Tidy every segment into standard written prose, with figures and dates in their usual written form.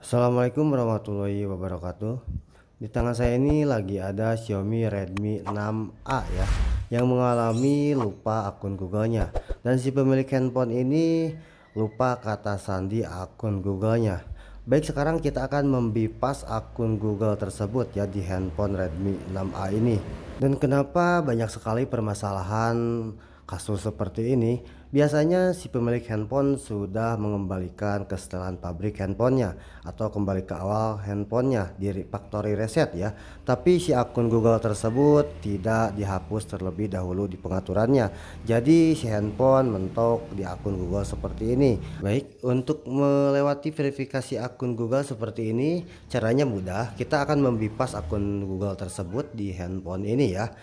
Assalamualaikum warahmatullahi wabarakatuh. Di tangan saya ini lagi ada Xiaomi Redmi 6A ya, yang mengalami lupa akun Google-nya. Dan si pemilik handphone ini lupa kata sandi akun Google-nya. Baik, sekarang kita akan membypass akun Google tersebut ya di handphone Redmi 6A ini. Dan kenapa banyak sekali permasalahan kasus seperti ini? Biasanya si pemilik handphone sudah mengembalikan ke setelan pabrik handphonenya atau kembali ke awal handphonenya di factory reset ya. Tapi si akun Google tersebut tidak dihapus terlebih dahulu di pengaturannya. Jadi si handphone mentok di akun Google seperti ini. Baik, untuk melewati verifikasi akun Google seperti ini caranya mudah. Kita akan membypass akun Google tersebut di handphone ini ya.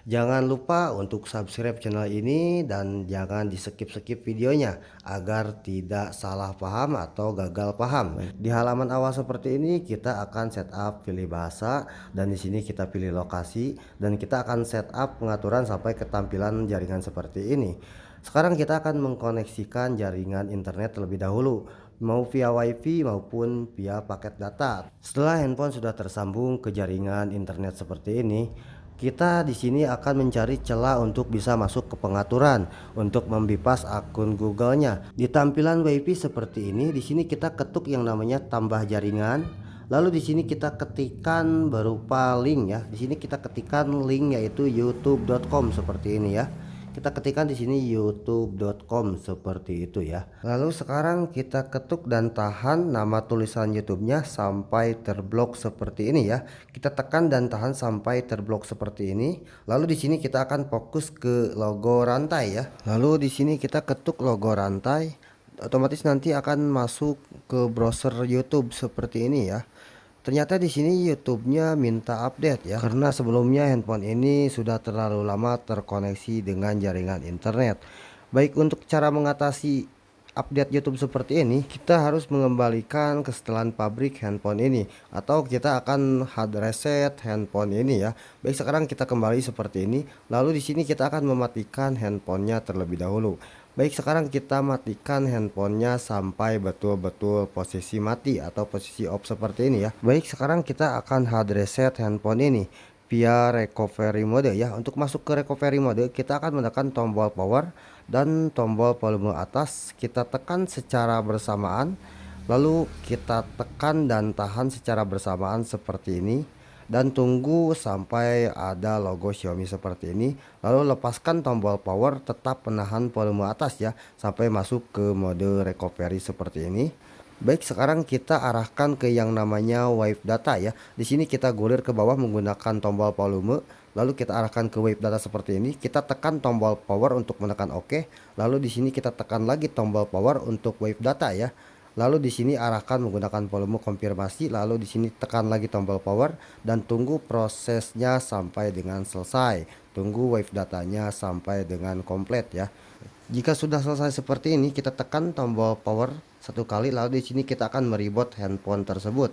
Jangan lupa untuk subscribe channel ini dan jangan di skip-skip videonya agar tidak salah paham atau gagal paham. Di halaman awal seperti ini kita akan setup pilih bahasa, dan di sini kita pilih lokasi, dan kita akan setup pengaturan sampai ketampilan jaringan seperti ini. Sekarang kita akan mengkoneksikan jaringan internet terlebih dahulu, mau via wifi maupun via paket data. Setelah handphone sudah tersambung ke jaringan internet seperti ini, kita di sini akan mencari celah untuk bisa masuk ke pengaturan untuk membypass akun Google-nya. Di tampilan WiFi seperti ini, di sini kita ketuk yang namanya tambah jaringan. Lalu di sini kita ketikkan berupa link ya. Di sini kita ketikkan link yaitu youtube.com seperti ini ya. Kita ketikkan di sini youtube.com seperti itu ya. Lalu sekarang kita ketuk dan tahan nama tulisan YouTube-nya sampai terblok seperti ini ya. Kita tekan dan tahan sampai terblok seperti ini. Lalu di sini kita akan fokus ke logo rantai ya. Lalu di sini kita ketuk logo rantai, otomatis nanti akan masuk ke browser YouTube seperti ini ya. Ternyata di sini YouTube-nya minta update ya, karena sebelumnya handphone ini sudah terlalu lama terkoneksi dengan jaringan internet. Baik, untuk cara mengatasi update YouTube seperti ini, kita harus mengembalikan ke setelan pabrik handphone ini, atau kita akan hard reset handphone ini ya. Baik, sekarang kita kembali seperti ini. Lalu di sini kita akan mematikan handphonenya terlebih dahulu. Baik, sekarang kita matikan handphonenya sampai betul-betul posisi mati atau posisi off seperti ini ya. Baik, sekarang kita akan hard reset handphone ini via recovery mode ya. Untuk masuk ke recovery mode, kita akan menekan tombol power dan tombol volume atas. Kita tekan secara bersamaan, lalu kita tekan dan tahan secara bersamaan seperti ini, dan tunggu sampai ada logo Xiaomi seperti ini. Lalu lepaskan tombol power, tetap menahan volume atas ya sampai masuk ke mode recovery seperti ini. Baik, sekarang kita arahkan ke yang namanya wave data ya. Di sini kita gulir ke bawah menggunakan tombol volume, lalu kita arahkan ke wave data seperti ini. Kita tekan tombol power untuk menekan OK. Lalu di sini kita tekan lagi tombol power untuk wave data ya. Lalu di sini arahkan menggunakan volume konfirmasi, lalu di sini tekan lagi tombol power dan tunggu prosesnya sampai dengan selesai. Tunggu wave datanya sampai dengan komplit ya. Jika sudah selesai seperti ini, kita tekan tombol power satu kali, lalu di sini kita akan mereboot handphone tersebut.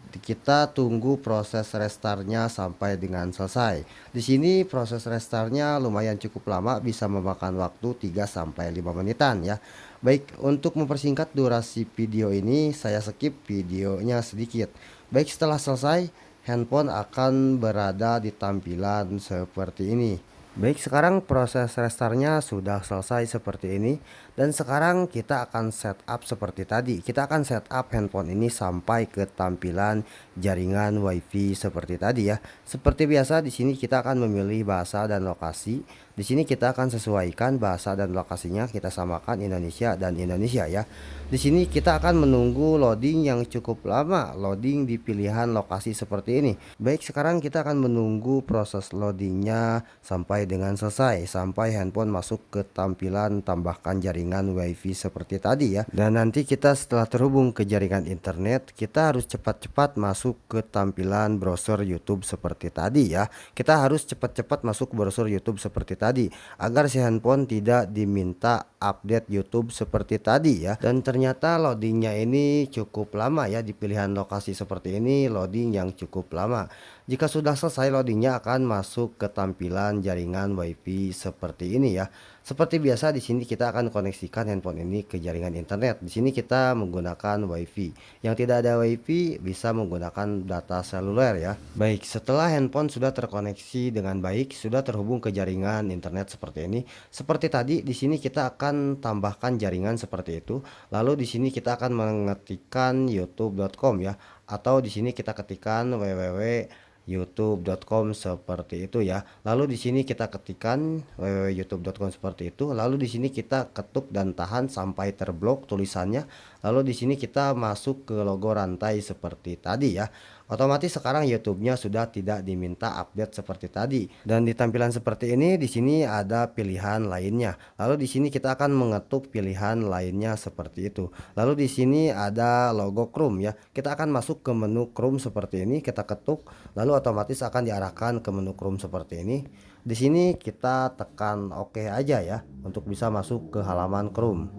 Kita tunggu proses restartnya sampai dengan selesai. Di sini proses restartnya lumayan cukup lama, bisa memakan waktu 3 sampai 5 menitan ya. Baik, untuk mempersingkat durasi video ini saya skip videonya sedikit. Baik, setelah selesai handphone akan berada di tampilan seperti ini. Baik, sekarang proses restartnya sudah selesai seperti ini, dan sekarang kita akan setup seperti tadi. Kita akan setup handphone ini sampai ke tampilan jaringan WiFi seperti tadi ya. Seperti biasa di sini kita akan memilih bahasa dan lokasi. Di sini kita akan sesuaikan bahasa dan lokasinya, kita samakan Indonesia dan Indonesia ya. Di sini kita akan menunggu loading yang cukup lama, loading di pilihan lokasi seperti ini. Baik, sekarang kita akan menunggu proses loadingnya sampai dengan selesai, sampai handphone masuk ke tampilan tambahkan jaringan WiFi seperti tadi ya. Dan nanti kita setelah terhubung ke jaringan internet, kita harus cepat-cepat masuk ke tampilan browser YouTube seperti tadi ya. Kita harus cepat-cepat masuk ke browser YouTube seperti tadi agar si handphone tidak diminta update YouTube seperti tadi ya. Dan ternyata loadingnya ini cukup lama ya, di pilihan lokasi seperti ini loading yang cukup lama. Jika sudah selesai loadingnya akan masuk ke tampilan jaringan jaringan WiFi seperti ini ya. Seperti biasa di sini kita akan koneksikan handphone ini ke jaringan internet. Di sini kita menggunakan WiFi. Yang tidak ada WiFi bisa menggunakan data seluler ya. Baik, setelah handphone sudah terkoneksi dengan baik, sudah terhubung ke jaringan internet seperti ini. Seperti tadi di sini kita akan tambahkan jaringan seperti itu. Lalu di sini kita akan mengetikkan youtube.com ya, atau di sini kita ketikkan www.youtube.com seperti itu ya. Lalu di sini kita ketikkan www.youtube.com seperti itu. Lalu di sini kita ketuk dan tahan sampai terblok tulisannya. Lalu di sini kita masuk ke logo rantai seperti tadi ya. Otomatis sekarang YouTube-nya sudah tidak diminta update seperti tadi. Dan di tampilan seperti ini di sini ada pilihan lainnya. Lalu di sini kita akan mengetuk pilihan lainnya seperti itu. Lalu di sini ada logo Chrome ya. Kita akan masuk ke menu Chrome seperti ini, kita ketuk, lalu otomatis akan diarahkan ke menu Chrome seperti ini. Di sini kita tekan OK aja ya untuk bisa masuk ke halaman Chrome.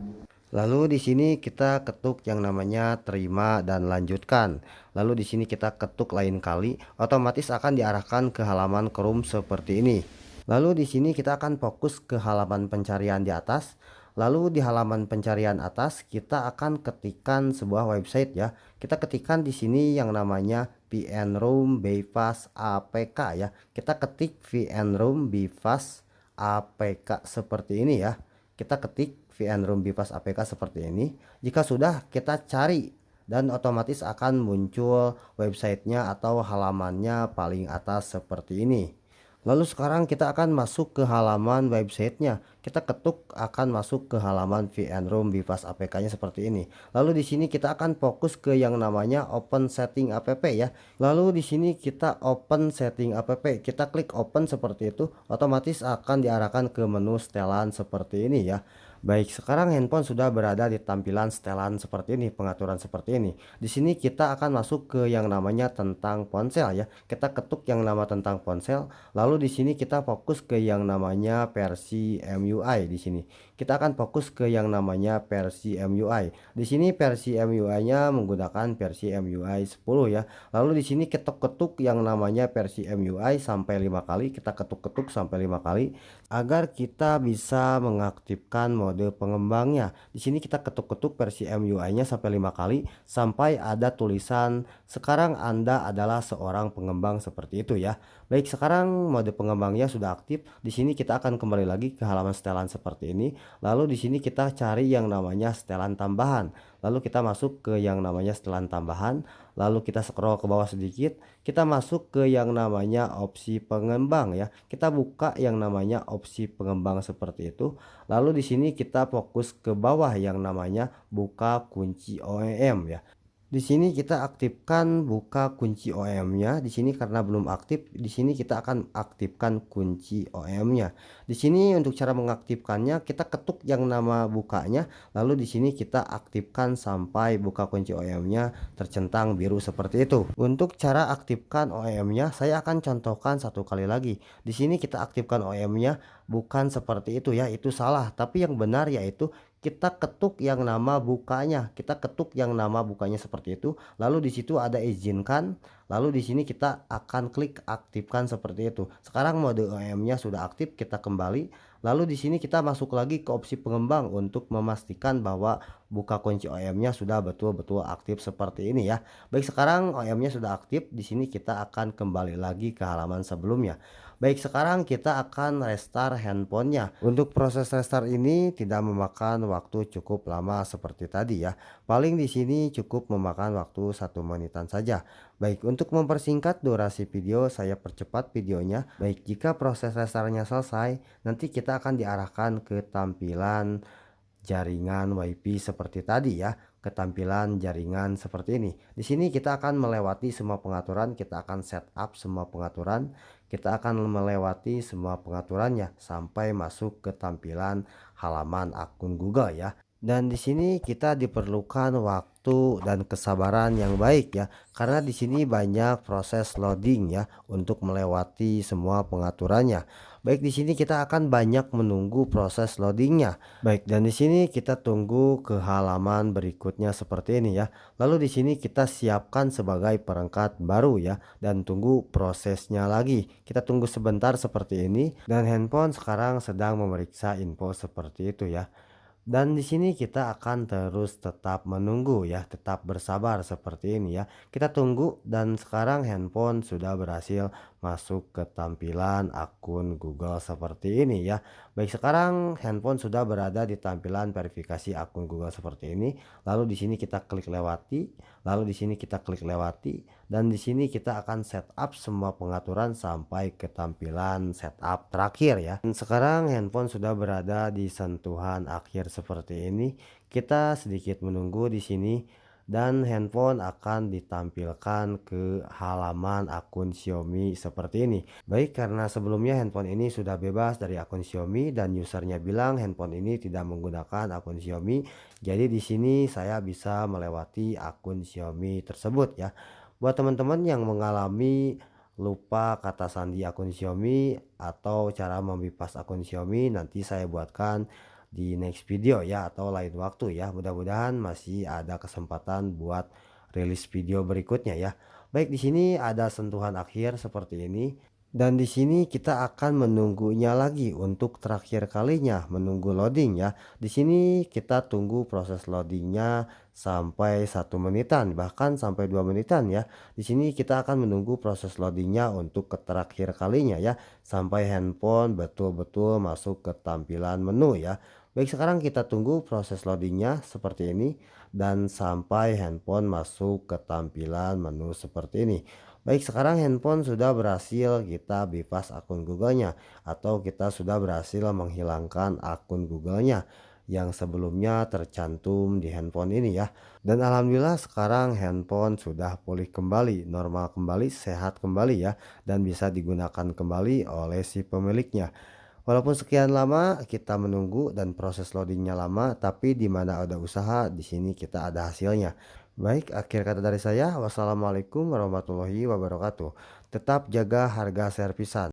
Lalu di sini kita ketuk yang namanya terima dan lanjutkan. Lalu di sini kita ketuk lain kali, otomatis akan diarahkan ke halaman Chrome seperti ini. Lalu di sini kita akan fokus ke halaman pencarian di atas. Lalu di halaman pencarian atas kita akan ketikkan sebuah website ya. Kita ketikkan di sini yang namanya VNRoom Bypass APK ya. Kita ketik VNRoom Bypass APK seperti ini ya. Kita ketik VNRoom Bypass APK seperti ini. Jika sudah, kita cari dan otomatis akan muncul websitenya atau halamannya paling atas seperti ini. Lalu sekarang kita akan masuk ke halaman websitenya. Kita ketuk akan masuk ke halaman VNRoom Bypass APK-nya seperti ini. Lalu di sini kita akan fokus ke yang namanya Open Setting App ya. Lalu di sini kita Open Setting App. Kita klik Open seperti itu, otomatis akan diarahkan ke menu setelan seperti ini ya. Baik, sekarang handphone sudah berada di tampilan setelan seperti ini, pengaturan seperti ini. Di sini kita akan masuk ke yang namanya tentang ponsel ya. Kita ketuk yang nama tentang ponsel, lalu di sini kita fokus ke yang namanya versi MUI di sini. Kita akan fokus ke yang namanya versi MUI. Di sini versi MUI-nya menggunakan versi MUI 10 ya. Lalu di sini ketuk-ketuk yang namanya versi MUI sampai 5 kali, kita ketuk-ketuk sampai 5 kali agar kita bisa mengaktifkan mode pengembangnya. Di sini kita ketuk-ketuk versi MUI-nya sampai 5 kali sampai ada tulisan sekarang Anda adalah seorang pengembang seperti itu ya. Baik, sekarang mode pengembangnya sudah aktif. Di sini kita akan kembali lagi ke halaman setelan seperti ini. Lalu di sini kita cari yang namanya setelan tambahan. Lalu kita masuk ke yang namanya setelan tambahan. Lalu kita scroll ke bawah sedikit. Kita masuk ke yang namanya opsi pengembang ya. Kita buka yang namanya opsi pengembang seperti itu. Lalu di sini kita fokus ke bawah yang namanya buka kunci OEM ya. Di sini kita aktifkan buka kunci OEM-nya. Di sini karena belum aktif, di sini kita akan aktifkan kunci OEM-nya. Di sini untuk cara mengaktifkannya kita ketuk yang nama bukanya, lalu di sini kita aktifkan sampai buka kunci OEM-nya tercentang biru seperti itu. Untuk cara aktifkan OEM-nya saya akan contohkan satu kali lagi. Di sini kita aktifkan OEM-nya bukan seperti itu ya, itu salah. Tapi yang benar yaitu kita ketuk yang nama bukanya, kita ketuk yang nama bukanya seperti itu. Lalu di situ ada izinkan, lalu di sini kita akan klik aktifkan seperti itu. Sekarang mode OEM-nya sudah aktif, kita kembali. Lalu di sini kita masuk lagi ke opsi pengembang untuk memastikan bahwa buka kunci OEM-nya sudah betul-betul aktif seperti ini ya. Baik, sekarang OEM-nya sudah aktif. Di sini kita akan kembali lagi ke halaman sebelumnya. Baik, sekarang kita akan restart handphonenya. Untuk proses restart ini tidak memakan waktu cukup lama seperti tadi ya. Paling di sini cukup memakan waktu 1 menitan saja. Baik, untuk mempersingkat durasi video saya percepat videonya. Baik, jika proses restartnya selesai, nanti kita akan diarahkan ke tampilan jaringan WiFi seperti tadi ya, ketampilan jaringan seperti ini. Di sini kita akan melewati semua pengaturan, kita akan setup semua pengaturan, kita akan melewati semua pengaturannya sampai masuk ke tampilan halaman akun Google ya. Dan di sini kita diperlukan waktu dan kesabaran yang baik ya, karena di sini banyak proses loading ya untuk melewati semua pengaturannya. Baik, di sini kita akan banyak menunggu proses loadingnya. Baik, dan di sini kita tunggu ke halaman berikutnya seperti ini ya. Lalu di sini kita siapkan sebagai perangkat baru ya, dan tunggu prosesnya lagi. Kita tunggu sebentar seperti ini, dan handphone sekarang sedang memeriksa info seperti itu ya. Dan di sini kita akan terus tetap menunggu ya, tetap bersabar seperti ini ya. Kita tunggu, dan sekarang handphone sudah berhasil masuk ke tampilan akun Google seperti ini ya. Baik, sekarang handphone sudah berada di tampilan verifikasi akun Google seperti ini. Lalu di sini kita klik lewati, lalu di sini kita klik lewati, dan di sini kita akan setup semua pengaturan sampai ke tampilan setup terakhir ya. Dan sekarang handphone sudah berada di sentuhan akhir seperti ini. Kita sedikit menunggu di sini, dan handphone akan ditampilkan ke halaman akun Xiaomi seperti ini. Baik, karena sebelumnya handphone ini sudah bebas dari akun Xiaomi dan usernya bilang handphone ini tidak menggunakan akun Xiaomi. Jadi di sini saya bisa melewati akun Xiaomi tersebut ya. Buat teman-teman yang mengalami lupa kata sandi akun Xiaomi atau cara membypass akun Xiaomi, nanti saya buatkan di next video ya, atau lain waktu ya. Mudah-mudahan masih ada kesempatan buat rilis video berikutnya ya. Baik, di sini ada sentuhan akhir seperti ini. Dan di sini kita akan menunggunya lagi untuk terakhir kalinya, menunggu loading ya. Di sini kita tunggu proses loadingnya sampai 1 menitan, bahkan sampai 2 menitan ya. Di sini kita akan menunggu proses loadingnya untuk ke terakhir kalinya ya, sampai handphone betul-betul masuk ke tampilan menu ya. Baik, sekarang kita tunggu proses loadingnya seperti ini, dan sampai handphone masuk ke tampilan menu seperti ini. Baik, sekarang handphone sudah berhasil kita bypass akun Google-nya, atau kita sudah berhasil menghilangkan akun Google-nya yang sebelumnya tercantum di handphone ini ya. Dan alhamdulillah sekarang handphone sudah pulih kembali, normal kembali, sehat kembali ya, dan bisa digunakan kembali oleh si pemiliknya. Walaupun sekian lama kita menunggu dan proses loadingnya lama, tapi di mana ada usaha, di sini kita ada hasilnya. Baik, akhir kata dari saya, wassalamualaikum warahmatullahi wabarakatuh. Tetap jaga harga servisan.